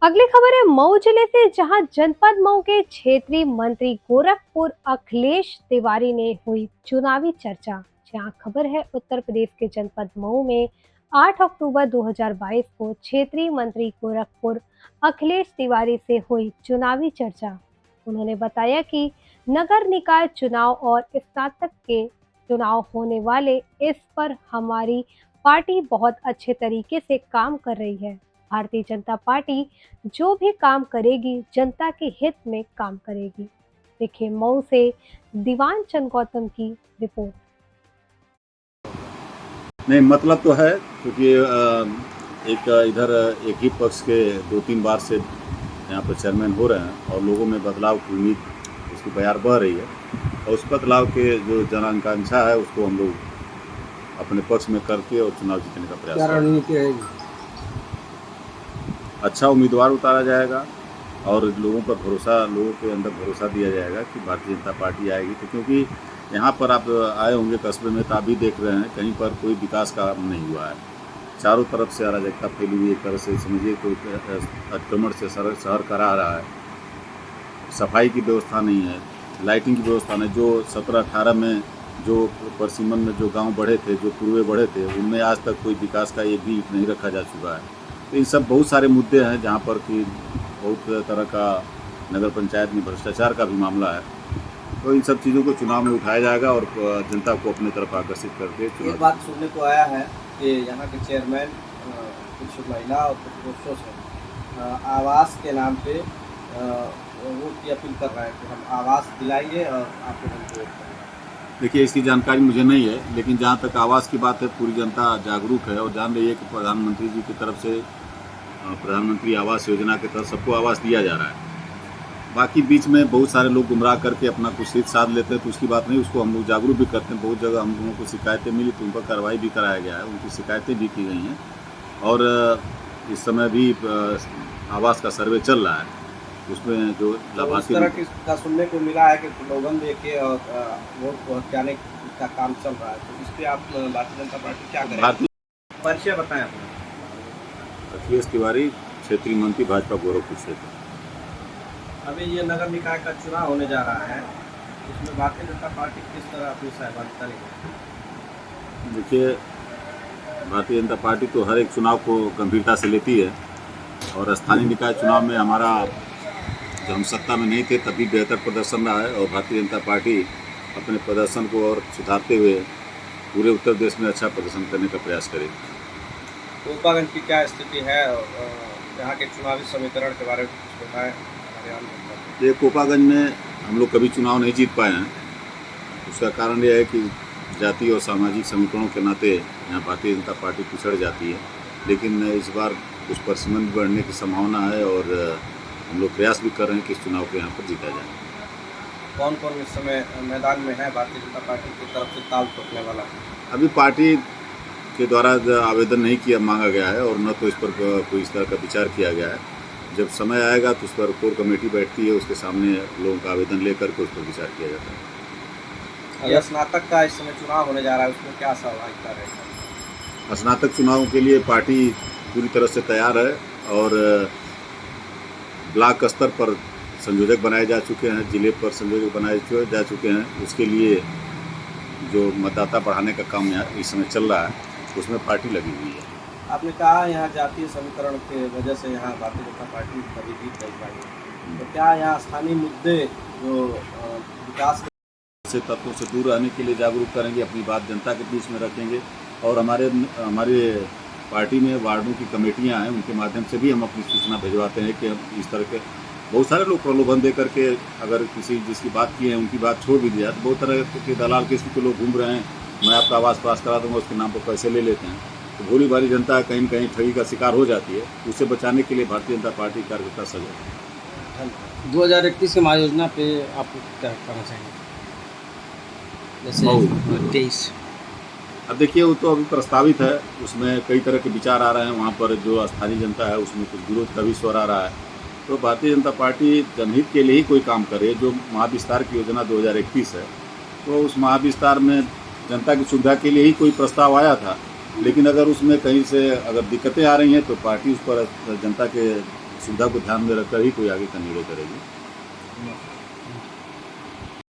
अगली खबर है मऊ जिले से, जहां जनपद मऊ के क्षेत्रीय मंत्री गोरखपुर अखिलेश तिवारी ने हुई चुनावी चर्चा। जहां खबर है उत्तर प्रदेश के जनपद मऊ में 8 अक्टूबर 2022 को क्षेत्रीय मंत्री गोरखपुर अखिलेश तिवारी से हुई चुनावी चर्चा। उन्होंने बताया कि नगर निकाय चुनाव और स्नातक के चुनाव होने वाले, इस पर हमारी पार्टी बहुत अच्छे तरीके से काम कर रही है। भारतीय जनता पार्टी जो भी काम करेगी जनता के हित में काम करेगी। देखिए मऊ से दीवान चंद गौतम की रिपोर्ट। नहीं, मतलब तो है क्योंकि एक इधर एक ही पक्ष के 2-3 बार से यहाँ पर चेयरमैन हो रहे हैं और लोगों में बदलाव की उम्मीद, उसकी बयार बह रही है और उस बदलाव के जो जनाकांक्षा है उसको हम लोग अपने पक्ष में करके और चुनाव जीतने का प्रयास करेंगे। अच्छा उम्मीदवार उतारा जाएगा और लोगों पर भरोसा, लोगों के अंदर भरोसा दिया जाएगा कि भारतीय जनता पार्टी आएगी। तो क्योंकि यहाँ पर आप आए होंगे कस्बे में तो आप भी देख रहे हैं कहीं पर कोई विकास का काम नहीं हुआ है। चारों तरफ से अराजकता फैली हुई, एक तरह से समझिए कोई अतिक्रमण से शहर करा रहा है। सफाई की व्यवस्था नहीं है, लाइटिंग की व्यवस्था नहीं। जो 17-18 में जो परसिमन में जो गाँव बढ़े थे, जो पूर्वे बढ़े थे, उनमें आज तक कोई विकास का एक भी ईंट नहीं रखा जा चुका है। तो इन सब बहुत सारे मुद्दे हैं जहाँ पर कि बहुत तरह का नगर पंचायत में भ्रष्टाचार का भी मामला है। तो इन सब चीज़ों को चुनाव में उठाया जाएगा और जनता को अपनी तरफ आकर्षित करके एक बात सुनने को आया है कि यहाँ के चेयरमैन कुछ महिला और कुछ पुरुषों से आवास के नाम पे वोट की अपील कर रहे हैं कि हम आवास दिलाएंगे और आपको हम वोट करेंगे। देखिए, इसकी जानकारी मुझे नहीं है, लेकिन जहाँ तक आवास की बात है पूरी जनता जागरूक है और जान रही है कि प्रधानमंत्री जी की तरफ से प्रधानमंत्री आवास योजना के तहत सबको आवास दिया जा रहा है। बाकी बीच में बहुत सारे लोग गुमराह करके अपना कुछ हित साध लेते हैं, तो उसकी बात नहीं, उसको हम लोग जागरूक भी करते हैं। बहुत जगह हम लोगों को शिकायतें मिली तो उन पर कार्रवाई भी कराया गया है, उनकी शिकायतें भी की गई हैं और इस समय भी आवास का सर्वे चल रहा है। उसमें जो लाभार्थी का सुनने को मिला है कि स्लोगन दे के और वोट पहुँचाने का काम चल रहा है, तो इस पर आप भारतीय जनता पार्टी क्या करेगी? परिचय बताएं अपना। अखिलेश तिवारी, क्षेत्रीय मंत्री, भाजपा गोरखपुर क्षेत्र। अभी ये नगर निकाय का चुनाव होने जा रहा है, इसमें भारतीय जनता पार्टी किस तरह अपनी सहभागिता लेगी? देखिए, भारतीय जनता पार्टी तो हर एक चुनाव को गंभीरता से लेती है और स्थानीय निकाय चुनाव में हमारा, जब हम सत्ता में नहीं थे तभी बेहतर प्रदर्शन रहा है और भारतीय जनता पार्टी अपने प्रदर्शन को और सुधारते हुए पूरे उत्तर प्रदेश में अच्छा प्रदर्शन करने का प्रयास करेगी। कोपागंज की क्या स्थिति है और यहाँ के चुनावी समीकरण के बारे में कुछ बताएं। ये कोपागंज में हम लोग कभी चुनाव नहीं जीत पाए हैं। उसका कारण यह है कि जाति और सामाजिक समीकरणों के नाते यहाँ भारतीय जनता पार्टी पिछड़ जाती है, लेकिन इस बार कुछ परसिमन बढ़ने की संभावना है और हम लोग प्रयास भी कर रहे हैं कि इस चुनाव को यहाँ पर जीता जाए। कौन कौन इस समय मैदान में है भारतीय जनता पार्टी की तरफ से ताल ठोकने वाला? अभी पार्टी के द्वारा आवेदन नहीं किया, मांगा गया है और न तो इस पर कोई इस तरह का विचार किया गया है। जब समय आएगा तो उस पर कोर कमेटी बैठती है, उसके सामने लोगों का आवेदन लेकर के उस पर विचार किया जाता है। यह स्नातक का इस समय चुनाव होने जा रहा है, उसमें क्या सहभागिता रहेगा? स्नातक चुनाव के लिए पार्टी पूरी तरह से तैयार है और ब्लॉक स्तर पर संयोजक बनाए जा चुके हैं, जिले पर संयोजक बनाए जा चुके हैं। उसके लिए जो मतदाता बढ़ाने का काम यहाँ इस समय चल रहा है, उसमें पार्टी लगी हुई है। आपने कहा यहाँ जातीय समीकरण के वजह से यहाँ भारतीय जनता पार्टी कभी जीत नहीं पाई, तो क्या यहाँ स्थानीय मुद्दे जो विकास से तत्वों से दूर रहने के लिए जागरूक करेंगे, अपनी बात जनता के बीच में रखेंगे और हमारे पार्टी में वार्डों की कमेटियां हैं, उनके माध्यम से भी हम अपनी सूचना भिजवाते हैं कि हम इस तरह के बहुत सारे लोग प्रलोभन दे करके अगर किसी जिसकी बात की है उनकी बात छोड़ भी दिया, तो बहुत तरह के दलाल किस्म के लोग घूम रहे हैं, मैं आपका आवास पास करा दूंगा, उसके नाम पर पैसे ले लेते हैं। तो भोली भारी जनता कहीं न कहीं ठगी का शिकार हो जाती है। उससे बचाने के लिए भारतीय जनता पार्टी कार्यकर्ता सजग है। 2031 की महायोजना पे आप क्या कहना चाहेंगे? जैसे 23 अब देखिए, वो तो अभी प्रस्तावित है, उसमें कई तरह के विचार आ रहे हैं। वहाँ पर जो स्थानीय जनता है उसमें कुछ विरोध का भी स्वर आ रहा है। तो भारतीय जनता पार्टी जनहित के लिए ही कोई काम करे। जो महाविस्तार की योजना 2031 है, तो उस महाविस्तार में जनता की सुविधा के लिए ही कोई प्रस्ताव आया था, लेकिन अगर उसमें कहीं से अगर दिक्कतें आ रही हैं तो पार्टी उस पर जनता के सुविधा को ध्यान में रखकर ही कोई आगे का निर्णय करेगी।